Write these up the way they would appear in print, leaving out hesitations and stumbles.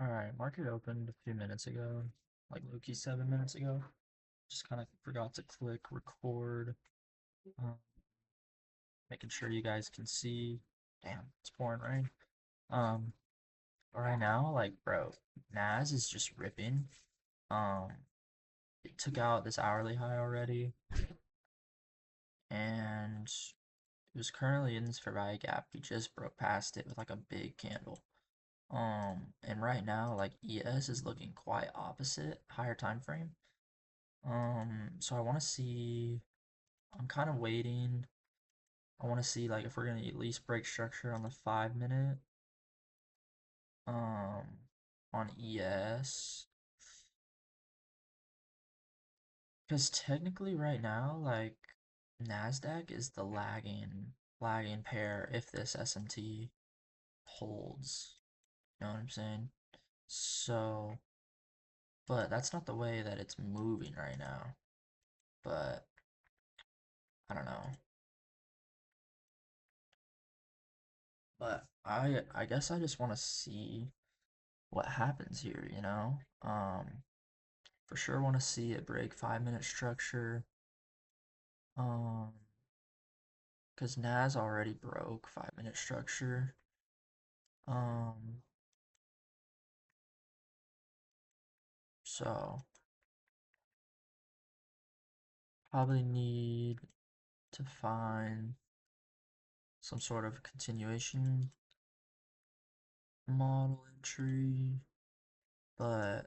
Alright, market opened a few minutes ago, like Loki 7 minutes ago. Just kind of forgot to click record, um, making sure you guys can see. Damn, it's pouring rain. Um, right now, like, bro, Nas is just ripping. Um, it took out this hourly high already, and it was currently in this fair value gap. We just broke past it with like a big candle. And right now, like, ES is looking quite opposite, higher time frame. So I want to see. I'm kind of waiting. I want to see like if we're gonna at least break structure on the 5 minute. Um, on ES, because technically right now, like Nasdaq is the lagging pair if this S&T holds. You know what I'm saying? So, but that's not the way that it's moving right now. But I don't know. But I guess I just want to see what happens here, you know? For sure want to see it break 5 minute structure. Um, because Nas already broke 5 minute structure. Um, so probably need to find some sort of continuation model entry, but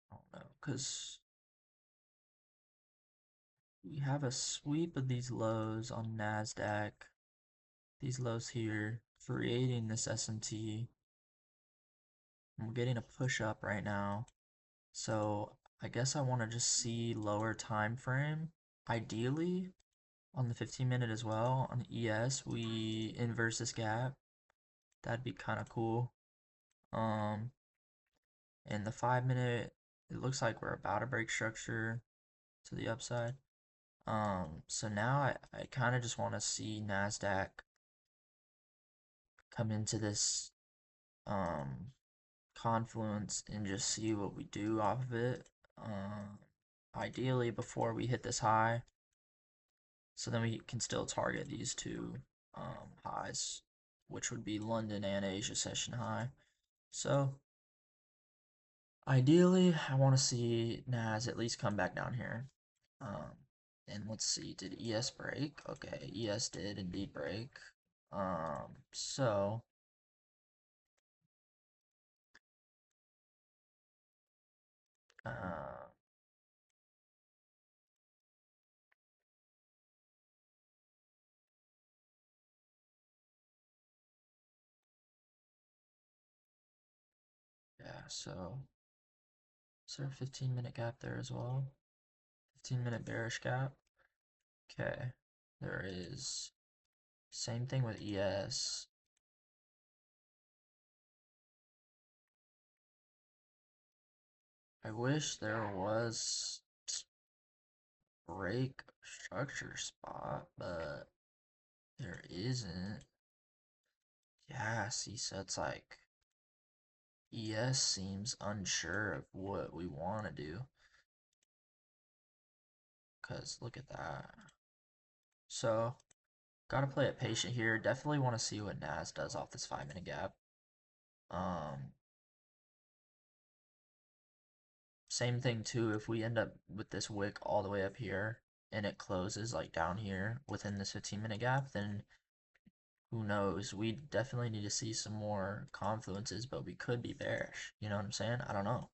I don't know, because we have a sweep of these lows on NASDAQ, these lows here, creating this S&T. We're getting a push up right now. So I guess I want to just see lower time frame. Ideally, on the 15 minute as well. On the ES, we inverse this gap. That'd be kind of cool. Um, and the 5 minute, it looks like we're about to break structure to the upside. So now I kind of just want to see NASDAQ come into this um confluence and just see what we do off of it. Ideally before we hit this high, so then we can still target these two highs, which would be London and Asia session high. So ideally, I want to see Nas at least come back down here. Um, and let's see, did ES break? Okay, ES did indeed break. So uh, yeah, so is there a 15 minute gap there as well? 15 minute bearish gap. Okay, there is. Same thing with ES. I wish there was break structure spot, but there isn't. Yeah, see, so it's like ES seems unsure of what we want to do. Because look at that. So, gotta play it patient here. Definitely want to see what Nas does off this 5 minute gap. Um, Same thing too, if we end up with this wick all the way up here and it closes like down here within this 15 minute gap, then who knows? We definitely need to see some more confluences, but we could be bearish. You know what I'm saying? I don't know.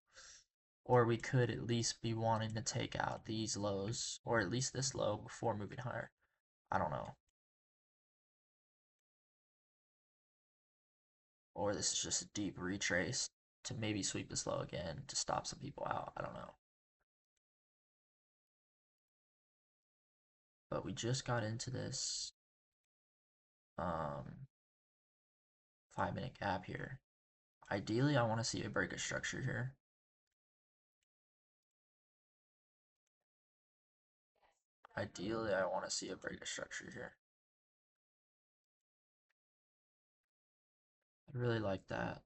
Or we could at least be wanting to take out these lows, or at least this low before moving higher. I don't know. Or this is just a deep retrace to maybe sweep this low again to stop some people out. I don't know. But we just got into this um 5 minute gap here. Ideally, I want to see a break of structure here. Ideally, I want to see a break of structure here. I really like that.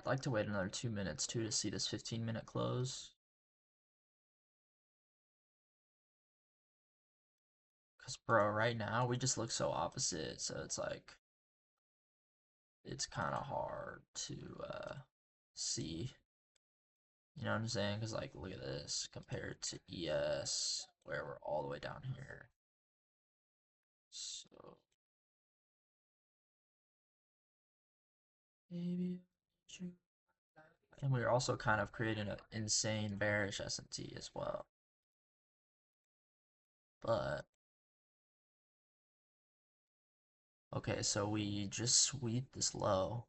I'd like to wait another 2 minutes too to see this 15-minute close. Because, bro, right now we just look so opposite, so it's like, it's kind of hard to see. You know what I'm saying? Because, like, look at this compared to ES, where we're all the way down here. So, maybe. And we're also kind of creating an insane bearish S&T as well. But, okay, so we just sweep this low.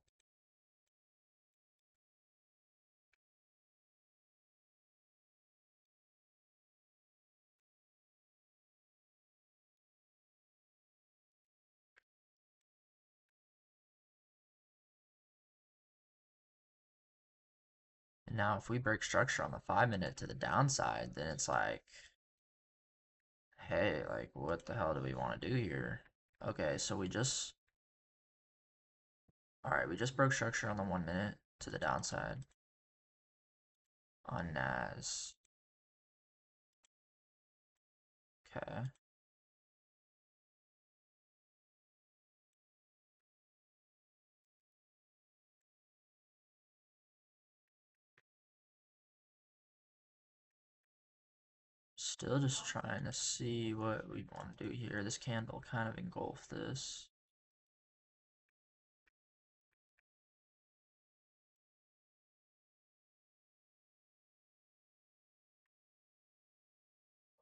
And now if we break structure on the 5 minute to the downside, then it's like, hey, like, what the hell do we want to do here? Okay, so alright, we just broke structure on the 1 minute to the downside on NAS. Okay. Still just trying to see what we want to do here. This candle kind of engulfed this.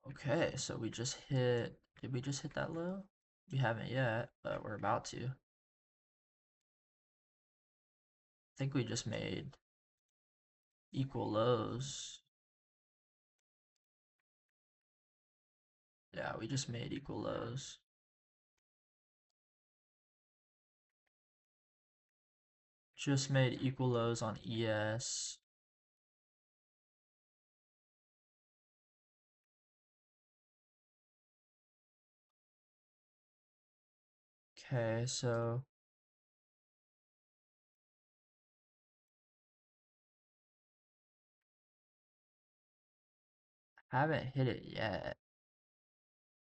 Okay, so we just hit, did we just hit that low? We haven't yet, but we're about to. I think we just made equal lows. Yeah, we just made equal lows. Just made equal lows on ES. Okay, so haven't hit it yet.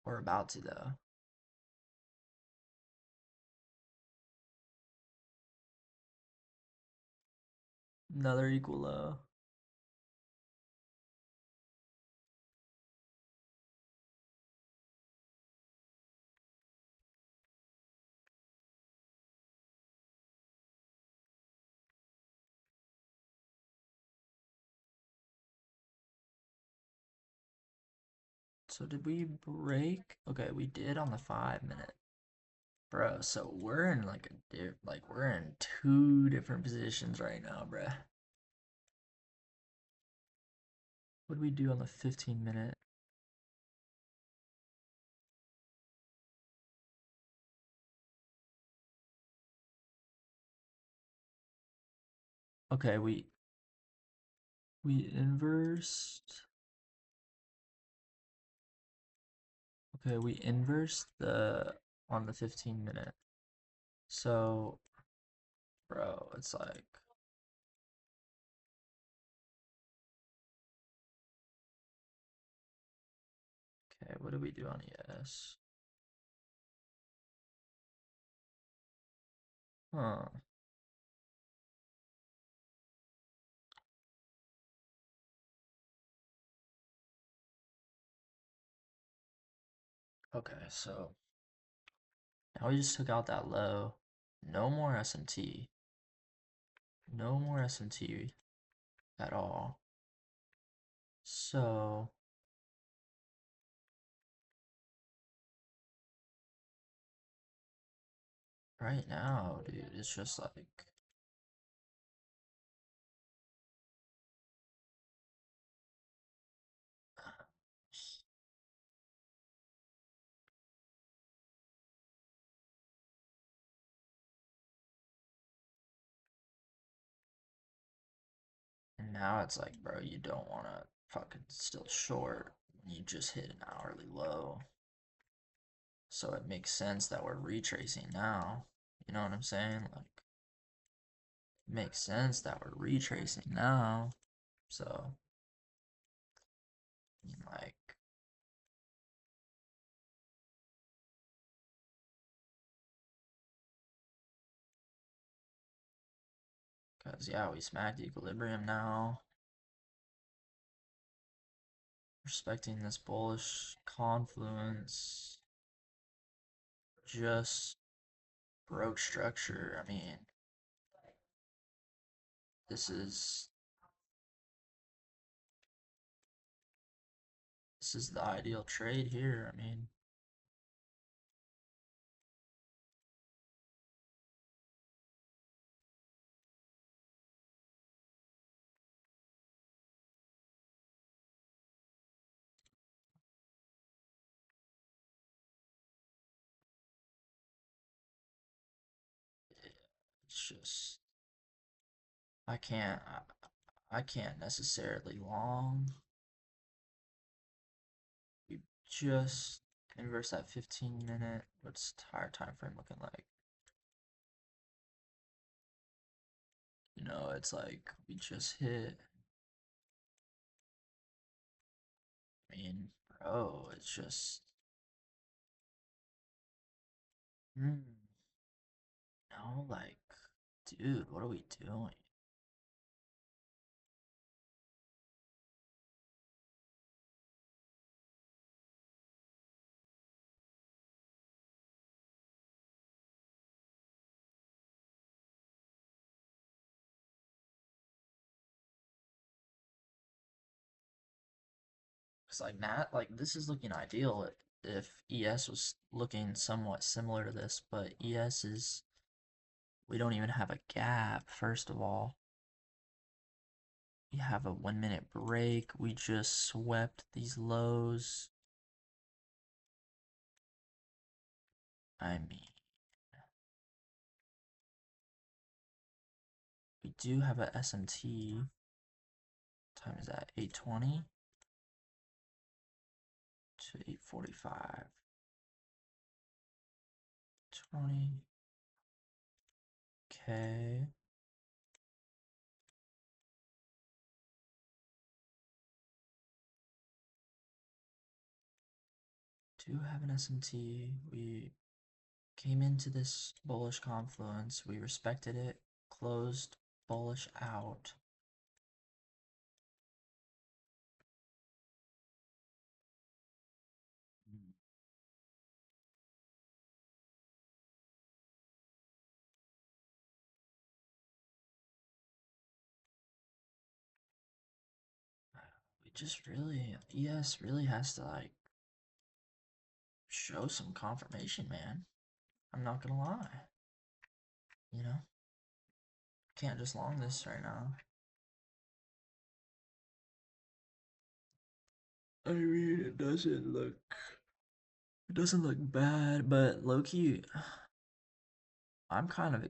We're about to though. Another equal low. So did we break? Okay, we did on the 5 minute. Bro, so we're in like we're in two different positions right now, bruh. What do we do on the 15 minute? Okay, we inversed. Okay, we inversed the on the 15 minute. So, bro, it's like, okay, what do we do on ES? Huh. Okay, so now we just took out that low. No more S&T. No more S&T at all. So right now, dude, it's just like, and now it's like, bro, you don't want to fucking still short when you just hit an hourly low. So it makes sense that we're retracing now. You know what I'm saying? Like, makes sense that we're retracing now. So, I mean, like, because yeah, we smacked equilibrium now. Respecting this bullish confluence. Just broke structure. I mean, this is the ideal trade here. I mean, it's just I can't necessarily long. We just inverse that 15-minute. What's higher time frame looking like? You know, it's like we just hit. I mean, bro, it's just. Hmm. No, like, dude, what are we doing? Cause like Nat, like this is looking ideal if ES was looking somewhat similar to this, but ES is we don't even have a gap. First of all, we have a 1 minute break. We just swept these lows. I mean, we do have a SMT. Time is at 8:20 to 8:45. 20. Okay. Do have an SMT. We came into this bullish confluence. We respected it. Closed bullish out. We just really, ES really has to like show some confirmation, man. I'm not gonna lie. You know, can't just long this right now. I mean, it doesn't look bad, but low key, I'm kind of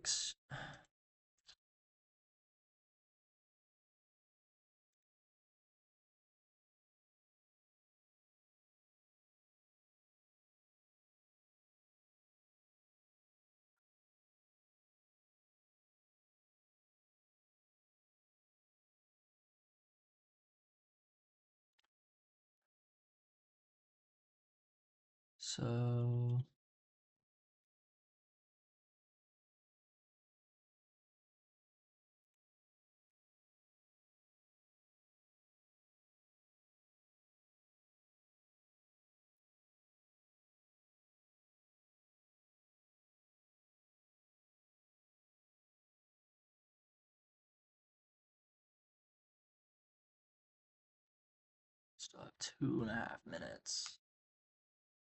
so. Still have 2.5 minutes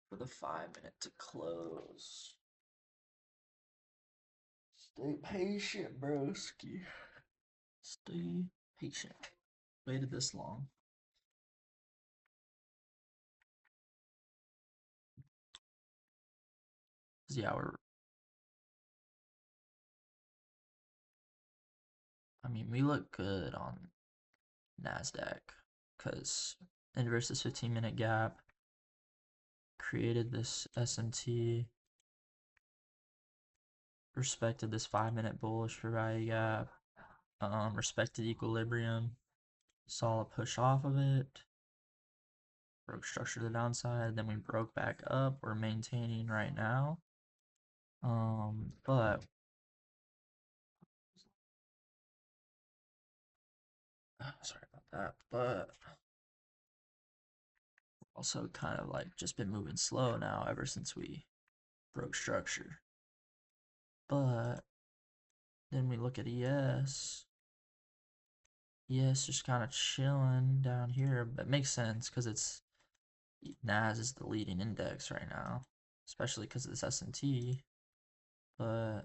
for the 5 minute to close. Stay patient, broski. Stay patient. Waited this long. Yeah, I mean, we look good on NASDAQ because inverse this 15-minute gap, created this SMT, respected this 5-minute bullish for value gap, respected equilibrium, saw a push off of it, broke structure to the downside, then we broke back up. We're maintaining right now. But sorry about that, but also kind of like just been moving slow now ever since we broke structure. But then we look at ES. ES just kind of chilling down here, but it makes sense because it's NAS is the leading index right now, especially because of this S&T. But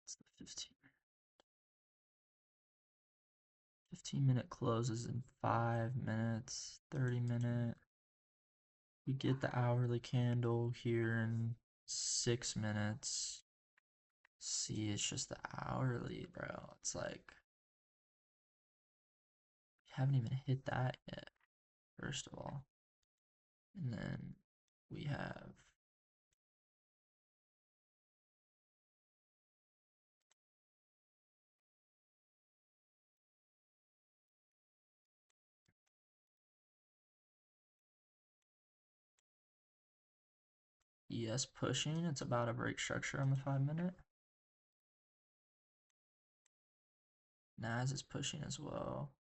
it's the 15-minute closes in 5 minutes, 30-minute. We get the hourly candle here in 6 minutes. See, it's just the hourly, bro. It's like, we haven't even hit that yet, first of all. And then we have ES pushing. It's about to break structure on the 5-minute. NAS is pushing as well.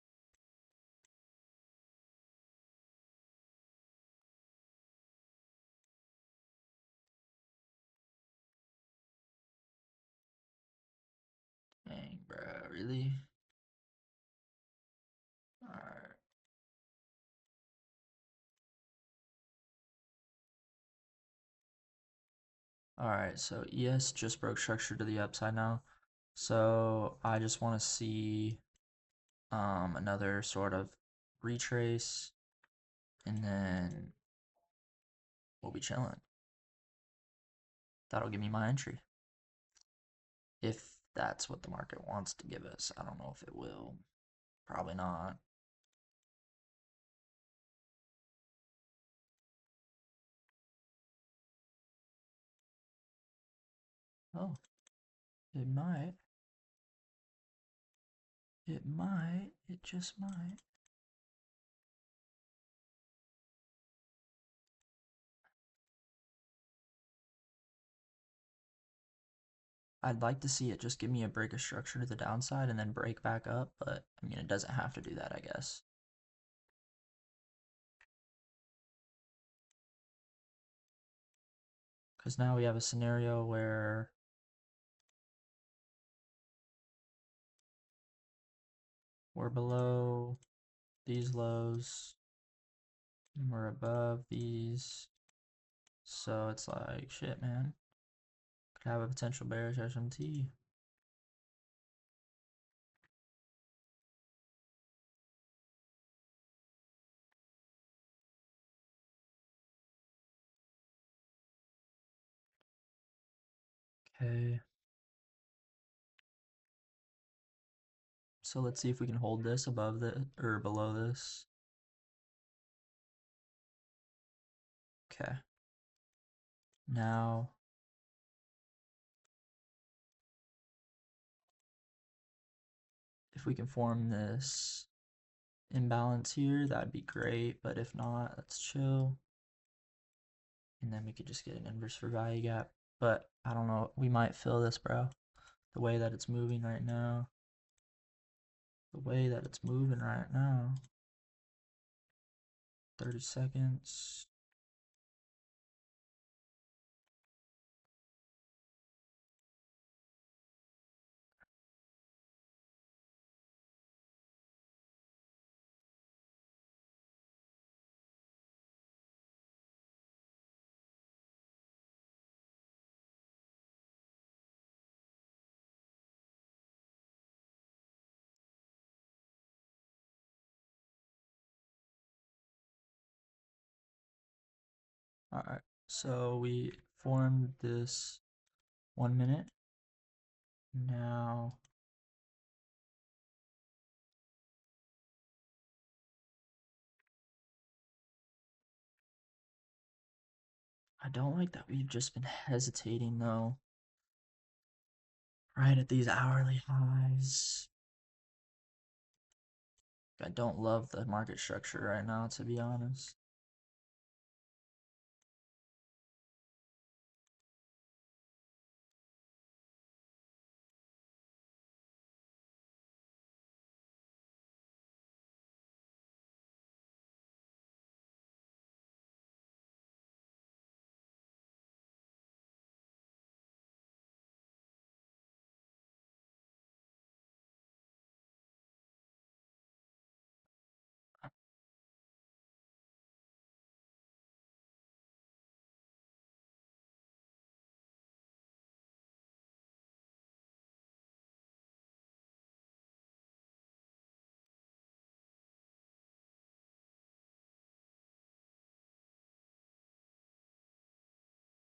Dang, bro, really? Alright. Alright, so ES just broke structure to the upside now. So I just want to see another sort of retrace, and then we'll be chilling. That'll give me my entry. If that's what the market wants to give us. I don't know if it will. Probably not. Oh, it might. It might. It just might. I'd like to see it just give me a break of structure to the downside and then break back up, but I mean, it doesn't have to do that, I guess. Because now we have a scenario where we're below these lows and we're above these. So it's like, shit, man. Could have a potential bearish SMT. Okay. So let's see if we can hold this above the or below this. Okay. Now if we can form this imbalance here, that'd be great, but if not, let's chill. And then we could just get an inverse for value gap. But I don't know, we might fill this, bro. The way that it's moving right now. The way that it's moving right now. 30 seconds. Alright, so we formed this 1 minute. Now I don't like that we've just been hesitating though. Right at these hourly highs. I don't love the market structure right now, to be honest.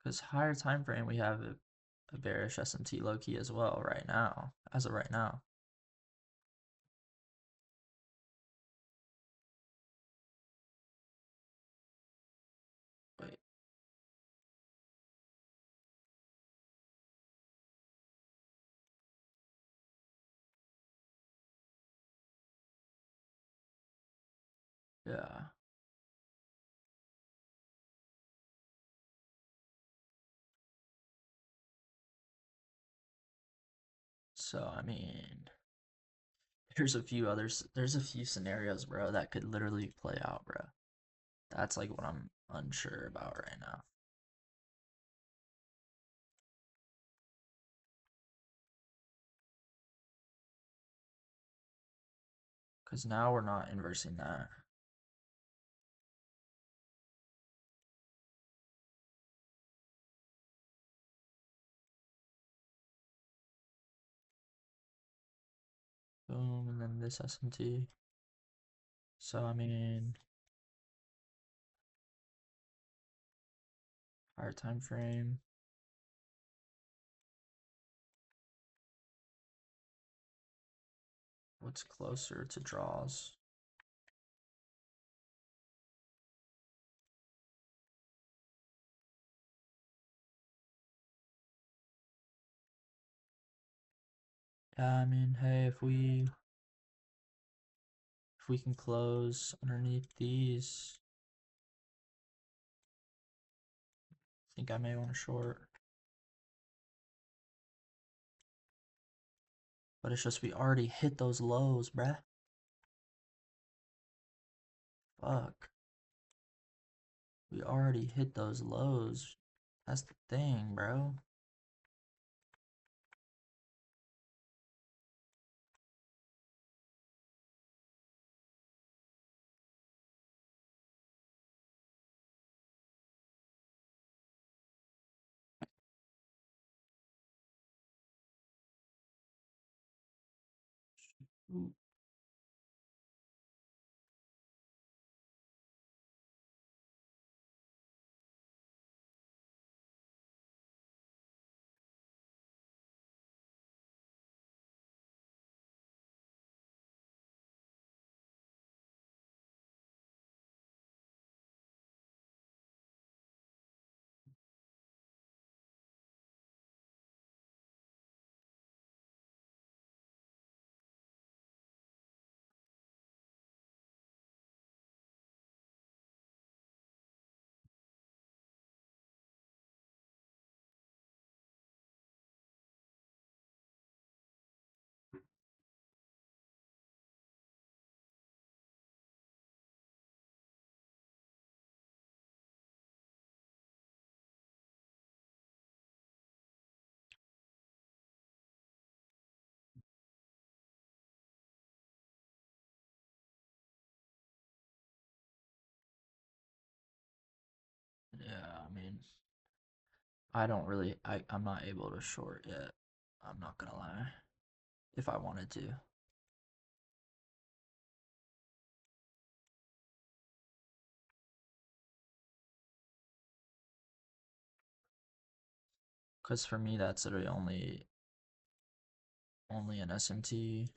Because higher time frame, we have a bearish S&T low key as well right now, as of right now. Wait, yeah. So I mean, there's a few scenarios, bro, that could literally play out, bro. That's like what I'm unsure about right now. Because now we're not inversing that. Boom, and then this S&T. So I mean, higher time frame. What's closer to draws? Yeah, I mean, hey, if we can close underneath these, I think I may want to short. But it's just we already hit those lows, bruh. Fuck. We already hit those lows. That's the thing, bro. Ooh. Yeah, I mean, I'm not able to short yet. I'm not gonna lie. If I wanted to. Because for me, that's literally only an SMT.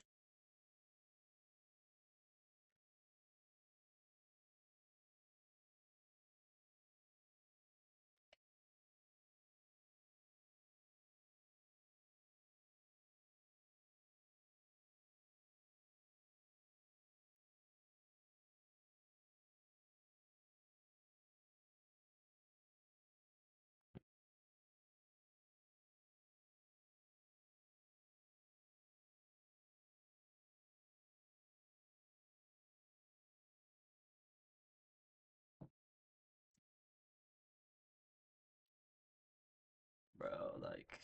Bro, like,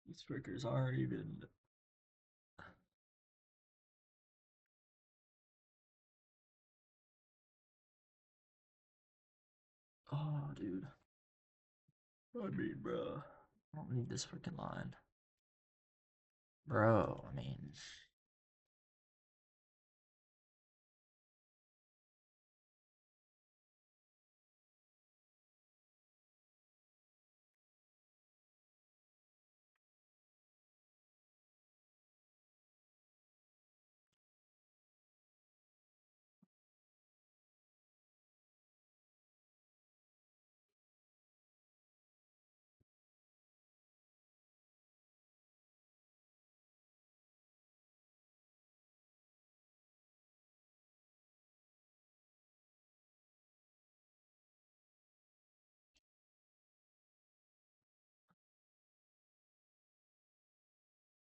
these frickers aren't even. Oh, dude. I mean, bro. I don't need this freaking line. Bro, I mean.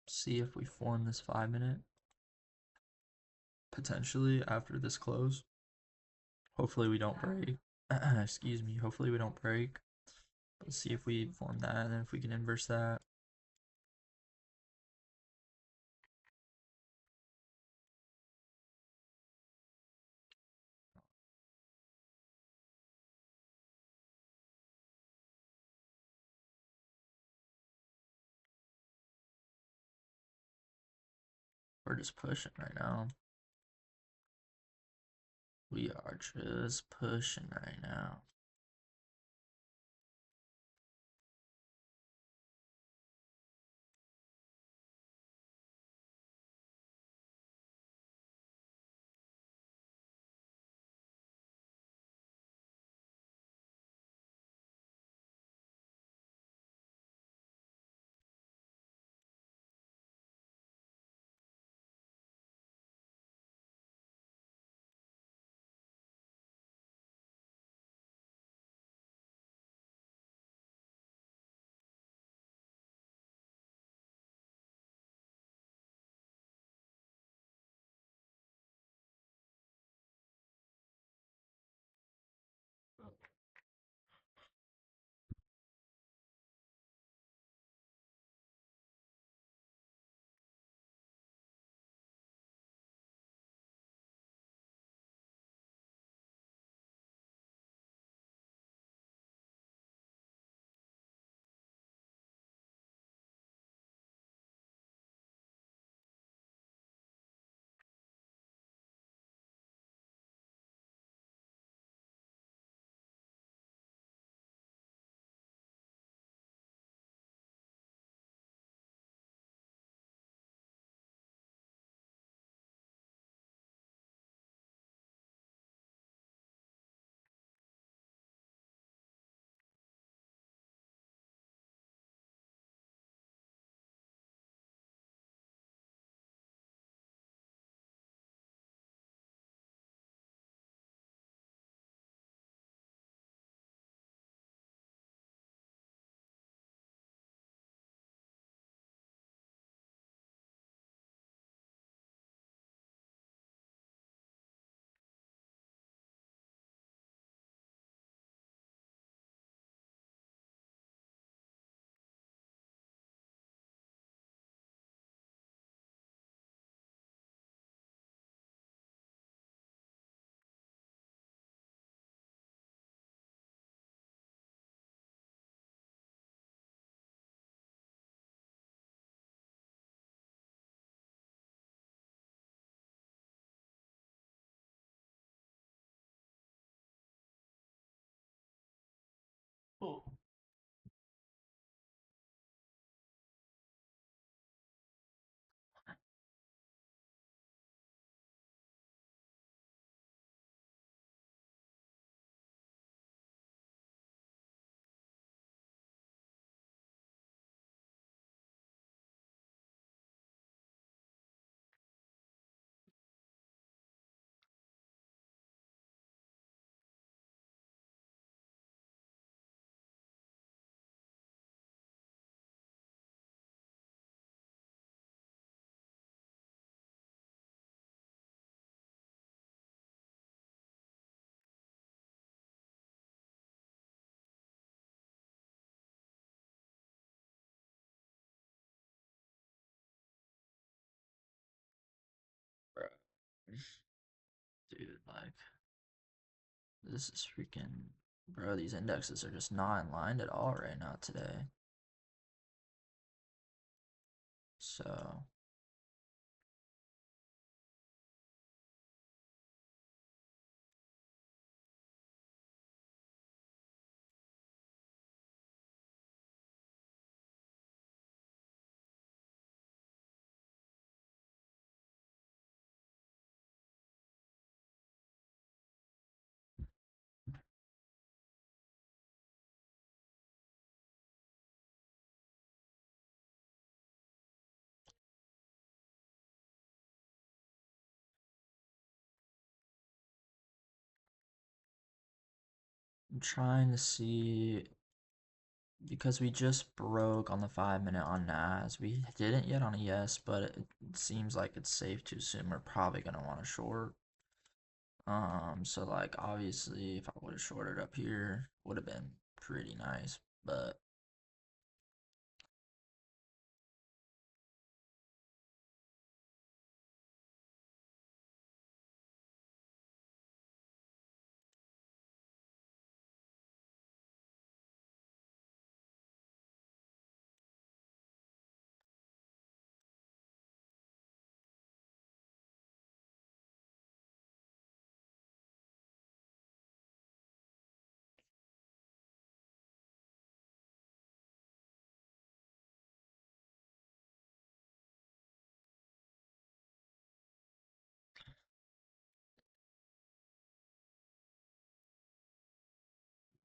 See if we form this 5 minute. Potentially after this close. Hopefully we don't break. Excuse me. Hopefully we don't break. Let's see if we form that and then if we can inverse that. We're just pushing right now. We are just pushing right now. Dude, like, this is freaking. Bro, these indexes are just not in line at all right now today. So, I'm trying to see because we just broke on the 5 minute on NAS. We didn't yet on a yes, but it seems like it's safe to assume we're probably gonna want to short. So like obviously if I would have shorted up here, would have been pretty nice. But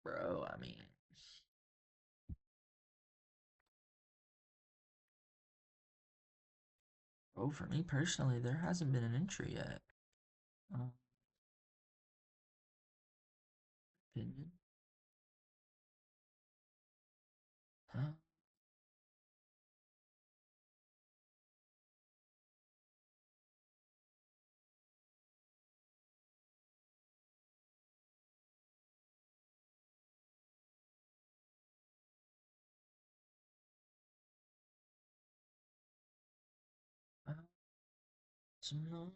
bro, I mean, oh, for me personally, there hasn't been an entry yet. Uh, Opinion? Huh? Uh, no.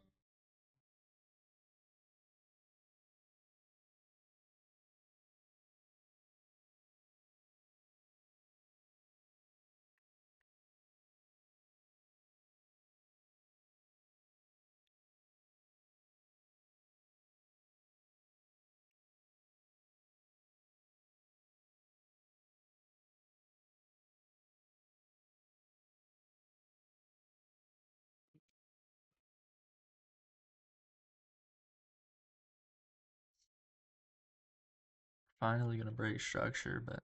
Finally gonna break structure, but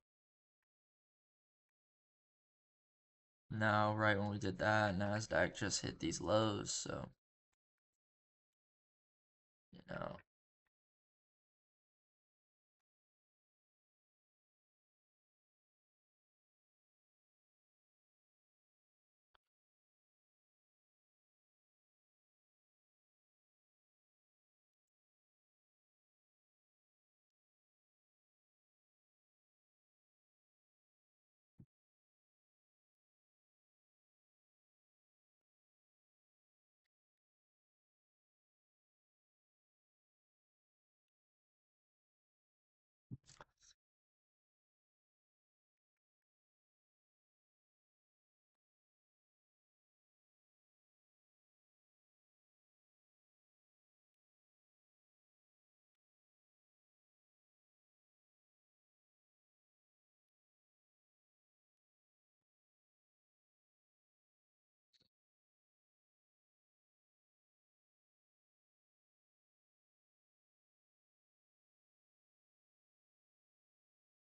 now right when we did that, Nasdaq just hit these lows, so you know.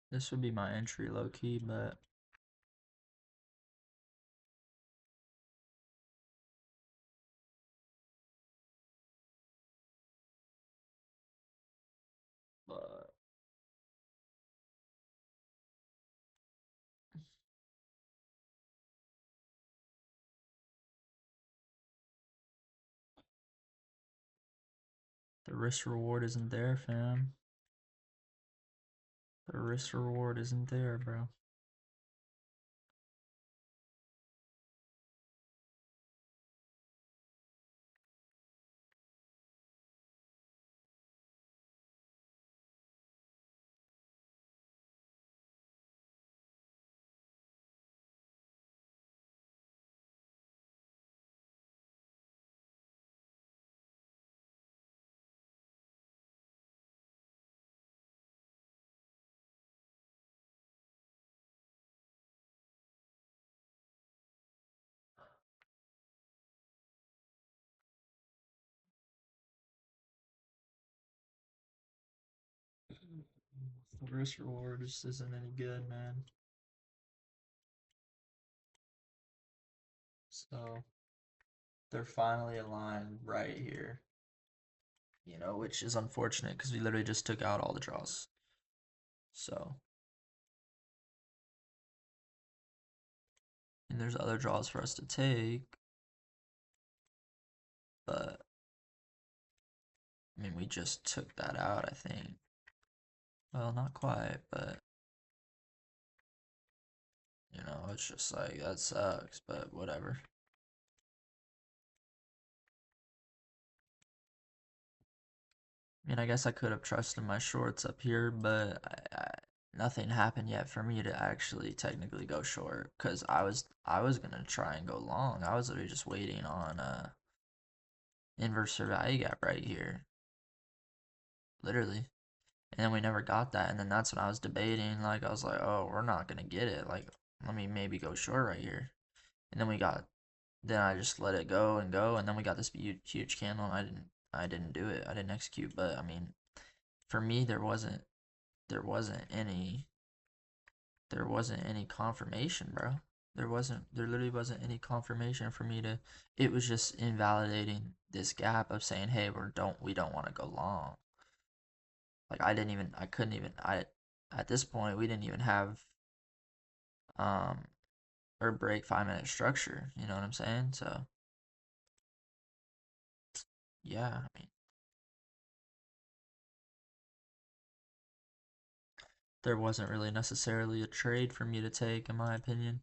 This would be my entry low key, but the risk reward isn't there, fam. The risk reward isn't there, bro. The risk reward just isn't any good, man. So they're finally aligned right here, which is unfortunate because we literally just took out all the draws. So, and there's other draws for us to take, but I mean, we just took that out, I think. Well, not quite, but it's just like that sucks, but whatever. I mean, I guess I could have trusted my shorts up here, but nothing happened yet for me to actually technically go short because I was gonna try and go long. I was literally just waiting on inverse value gap right here, literally. And then we never got that, and then that's when I was debating. Like I was like, oh, we're not gonna get it. Like let me maybe go short right here, and then I just let it go, and then we got this huge candle, and I didn't do it. I didn't execute. But I mean, for me, there wasn't any there wasn't any confirmation, bro. There literally wasn't any confirmation for me to. It was just invalidating this gap of saying, hey, we don't want to go long. Like I couldn't even, at this point, we didn't even have, um, or break 5 minute structure. You know what I'm saying? So, yeah, I mean, there wasn't really necessarily a trade for me to take, in my opinion.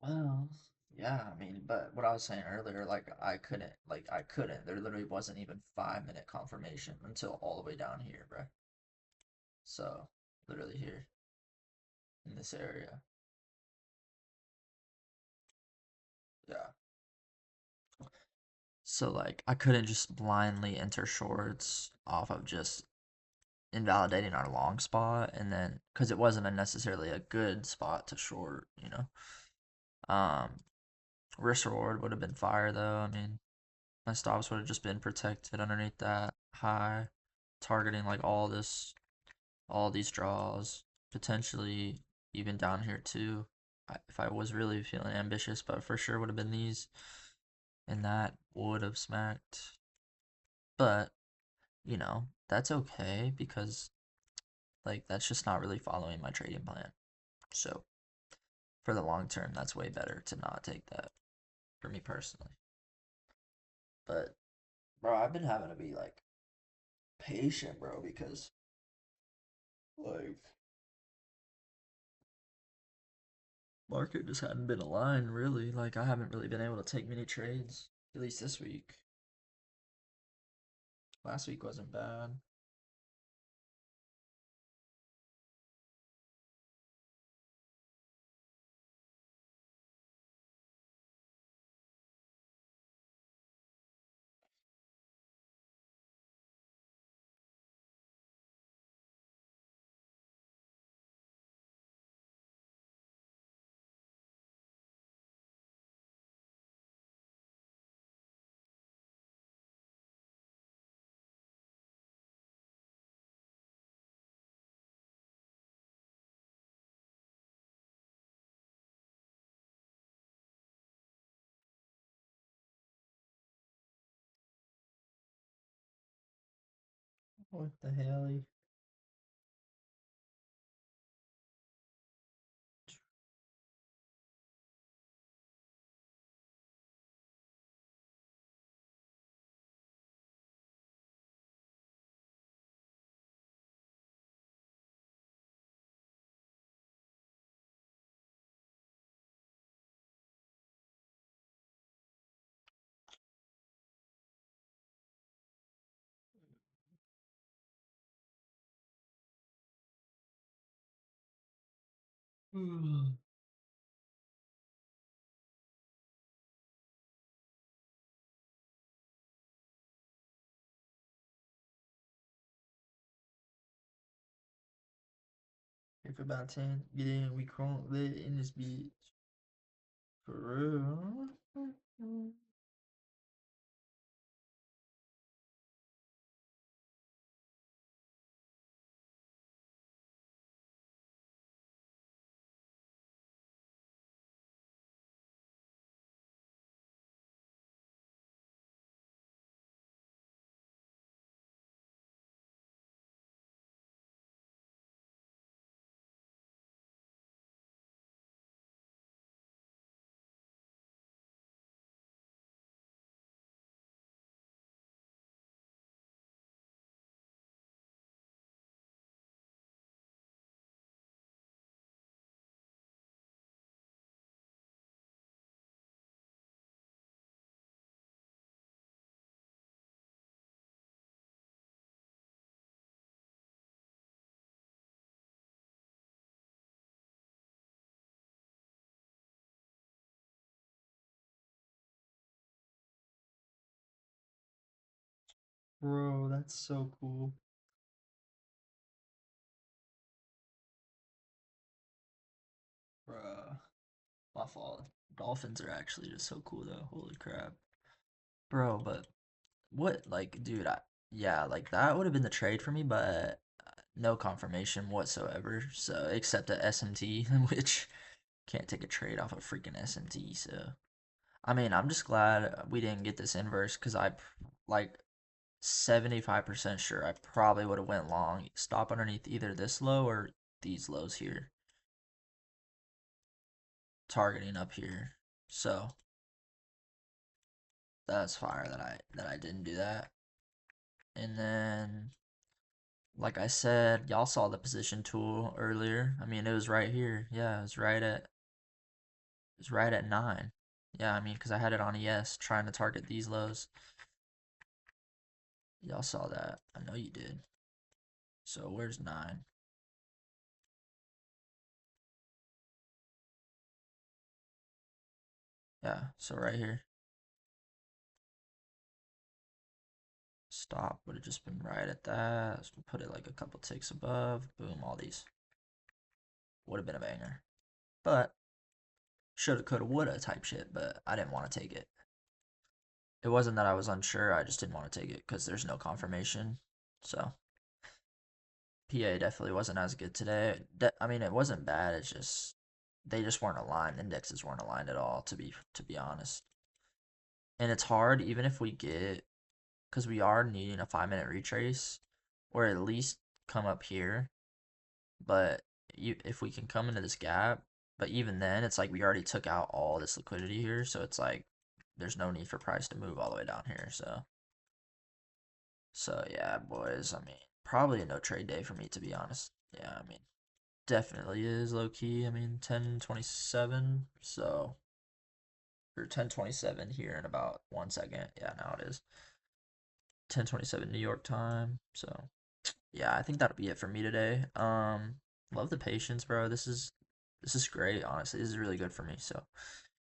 Well, yeah, I mean, but what I was saying earlier, I couldn't. There literally wasn't even 5 minute confirmation until all the way down here, bro. So, literally here in this area. Yeah. So, like, I couldn't just blindly enter shorts off of just invalidating our long spot, and then, because it wasn't necessarily a good spot to short. Um, risk reward would have been fire, though. I mean, my stops would have just been protected underneath that high, targeting like all these draws, potentially even down here too. If I was really feeling ambitious, but for sure would have been these, and that would have smacked. But that's okay because like that's just not really following my trading plan. So for the long term, that's way better to not take that for me personally. But bro, I've been having to be like patient, bro, because like market just hadn't been aligned really. Like I haven't really been able to take many trades, at least this week. Last week wasn't bad. What the hell? If about 10, get in, we crunk lit in this bitch. For real. Bro, that's so cool. Bruh. My fault. Dolphins are actually just so cool though. Holy crap. Bro, but what, like, dude, yeah, like that would have been the trade for me, but no confirmation whatsoever. So, except at SMT, which can't take a trade off a freaking SMT. So, I mean, I'm just glad we didn't get this inverse because like 75% sure I probably would have went long. Stop underneath either this low or these lows here, targeting up here. So, that's fire that I didn't do that. And then like I said, y'all saw the position tool earlier. I mean, it was right here. Yeah, it was right at 9. Yeah, I mean, because I had it on ES trying to target these lows. Y'all saw that. I know you did. So where's 9? Yeah, so right here. Stop would have just been right at that. So put it like a couple ticks above. Boom, all these. Would have been a banger. But shoulda, coulda, woulda type shit, but I didn't want to take it. It wasn't that I was unsure, I just didn't want to take it because there's no confirmation. So PA definitely wasn't as good today. I mean, it wasn't bad. It's just they just weren't aligned. Indexes weren't aligned at all, to be honest. And it's hard, even if we get, because we are needing a 5-minute retrace, or at least come up here. But if we can come into this gap, but even then, it's like we already took out all this liquidity here, so it's like there's no need for price to move all the way down here. So yeah, boys. I mean, probably a no trade day for me to be honest. Yeah, I mean, definitely is low key. I mean, 10:27. So or 10:27 here in about 1 second. Yeah, now it is 10:27 New York time. So yeah, I think that'll be it for me today. Love the patience, bro. This is great, honestly. This is really good for me. So,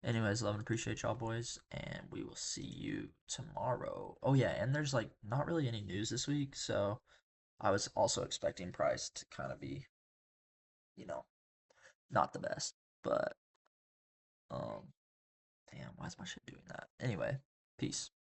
anyways, love and appreciate y'all boys, and we will see you tomorrow. Oh yeah, and there's like not really any news this week, so I was also expecting price to kind of be, you know, not the best. But damn, why is my shit doing that? Anyway, peace.